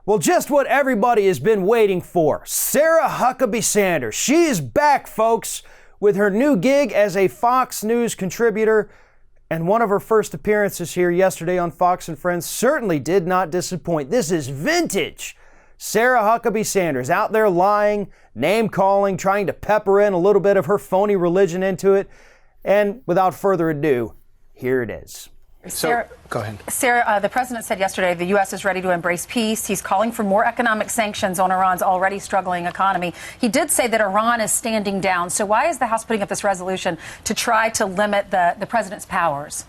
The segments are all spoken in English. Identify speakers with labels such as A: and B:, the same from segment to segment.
A: Well, just what everybody has been waiting for. Sarah Huckabee Sanders. She is back, folks, with her new gig as a Fox News contributor. And one of her first appearances here yesterday on Fox and Friends certainly did not disappoint. This is vintage Sarah Huckabee Sanders out there lying, name-calling, trying to pepper in a little bit of her phony religion into it. And without further ado, here it is.
B: Sarah,
C: go ahead.
B: Sarah, the president said yesterday the U.S. is ready to embrace peace. He's calling for more economic sanctions on Iran's already struggling economy. He did say that Iran is standing down. So why is the House putting up this resolution to try to limit the president's powers?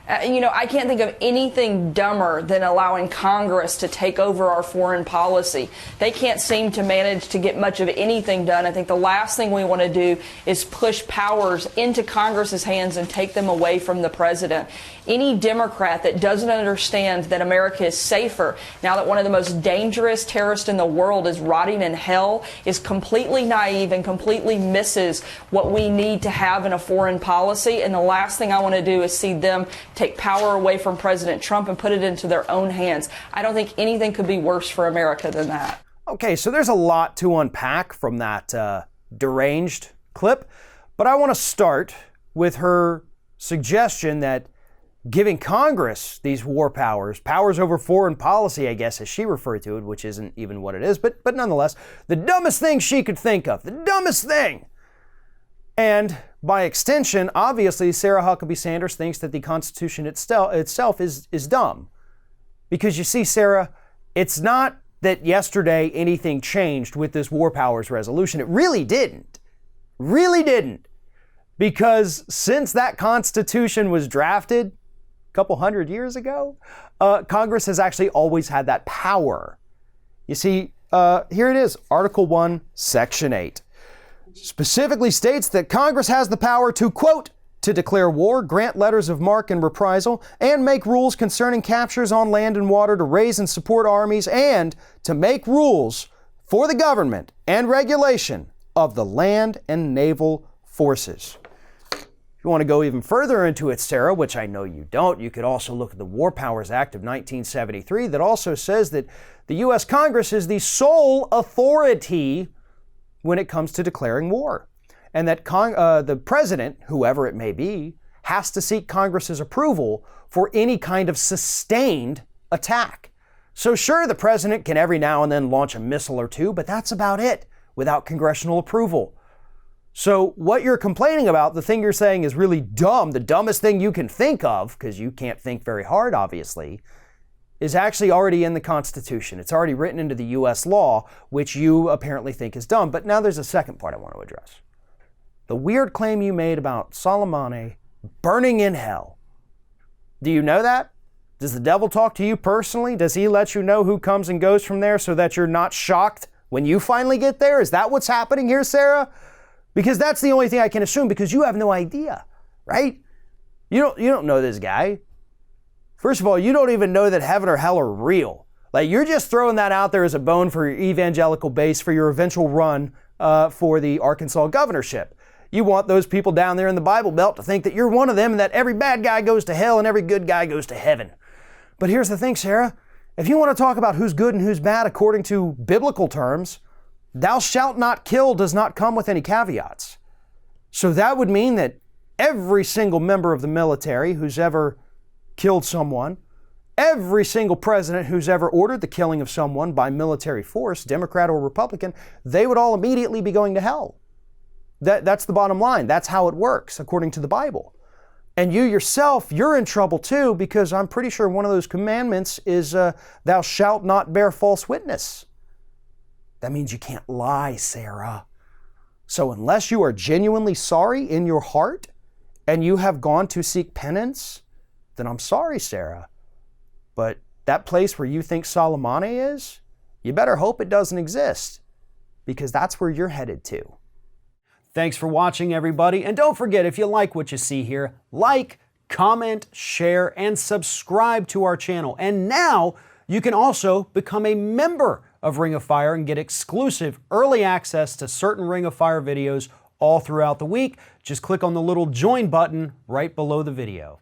D: I can't think of anything dumber than allowing Congress to take over our foreign policy. They can't seem to manage to get much of anything done. I think the last thing we want to do is push powers into Congress's hands and take them away from the president. Any Democrat that doesn't understand that America is safer now that one of the most dangerous terrorists in the world is rotting in hell is completely naive and completely misses what we need to have in a foreign policy. And the last thing I want to do is see them take power away from President Trump and put it into their own hands. I don't think anything could be worse for America than that.
A: Okay, so there's a lot to unpack from that deranged clip, but I want to start with her suggestion that giving Congress these war powers over foreign policy, I guess, as she referred to it, which isn't even what it is, but nonetheless, the dumbest thing she could think of, the dumbest thing. And by extension, obviously, Sarah Huckabee Sanders thinks that the Constitution itself is dumb. Because you see, Sarah, it's not that yesterday anything changed with this war powers resolution. It really didn't. Really didn't. Because since that Constitution was drafted a couple hundred years ago, Congress has actually always had that power. You see, here it is, Article 1, Section 8. Specifically states that Congress has the power to, quote, to declare war, grant letters of marque and reprisal, and make rules concerning captures on land and water, to raise and support armies, and to make rules for the government and regulation of the land and naval forces. If you want to go even further into it, Sarah, which I know you don't, you could also look at the War Powers Act of 1973 that also says that the U.S. Congress is the sole authority when it comes to declaring war, and that the president, whoever it may be, has to seek Congress's approval for any kind of sustained attack. So sure, the president can every now and then launch a missile or two, but that's about it without congressional approval. So what you're complaining about, the thing you're saying is really dumb, the dumbest thing you can think of, because you can't think very hard, obviously, is actually already in the Constitution. It's already written into the U.S. law, which you apparently think is dumb. But now there's a second part I want to address. The weird claim you made about Soleimani burning in hell. Do you know that? Does the devil talk to you personally? Does he let you know who comes and goes from there so that you're not shocked when you finally get there? Is that what's happening here, Sarah? Because that's the only thing I can assume, because you have no idea, right? You don't know this guy. First of all, you don't even know that heaven or hell are real. Like, you're just throwing that out there as a bone for your evangelical base for your eventual run for the Arkansas governorship. You want those people down there in the Bible Belt to think that you're one of them and that every bad guy goes to hell and every good guy goes to heaven. But here's the thing, Sarah. If you want to talk about who's good and who's bad according to biblical terms, thou shalt not kill does not come with any caveats. So that would mean that every single member of the military who's ever killed someone, every single president who's ever ordered the killing of someone by military force, Democrat or Republican, they would all immediately be going to hell. That's the bottom line. That's how it works, according to the Bible. And you yourself, you're in trouble too, because I'm pretty sure one of those commandments is thou shalt not bear false witness. That means you can't lie, Sarah. So unless you are genuinely sorry in your heart and you have gone to seek penance, then I'm sorry, Sarah. But that place where you think Soleimani is, you better hope it doesn't exist, because that's where you're headed to. Thanks for watching, everybody. And don't forget, if you like what you see here, like, comment, share, and subscribe to our channel. And now you can also become a member of Ring of Fire and get exclusive early access to certain Ring of Fire videos all throughout the week. Just click on the little join button right below the video.